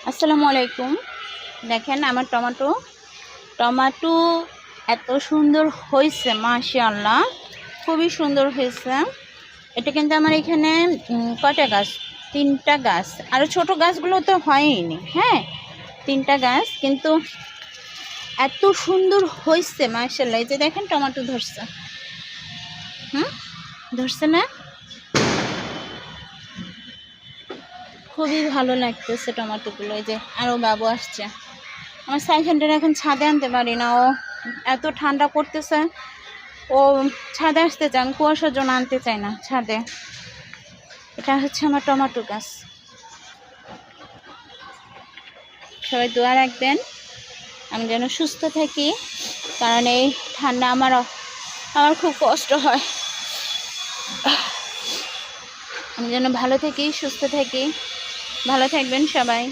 আসসালামু আলাইকুম। দেখেন আমার টমেটো এত সুন্দর হয়েছে, মাশাআল্লাহ, খুবই সুন্দর হয়েছে। এটা কিন্তু আমার এখানে কয়টা গাছ, 3টা গাছ, আরও ছোট গাছগুলো তো হয়নি। হ্যাঁ, 3টা গাছ, কিন্তু এত সুন্দর হয়েছে মাশাআল্লাহ। এই যে দেখেন টমেটো ধরছে, ধরছে না? খুবই ভালো লাগতেছে টমেটোগুলো। এই যে আরও বাবু আসছে। আমার সাইকেলটা এখন ছাদে আনতে পারি না, ও এত ঠান্ডা পড়তেছে, ও ছাদে আসতে চান, কুয়াশার জন্য আনতে চায় না ছাদে। এটা হচ্ছে আমার টমেটো গাছ। সবাই দোয়া রাখবেন আমি যেন সুস্থ থাকি, কারণ এই ঠান্ডা আমার খুব কষ্ট হয়। আমি যেন ভালো থাকি, সুস্থ থাকি। ভালো থাকবেন সবাই।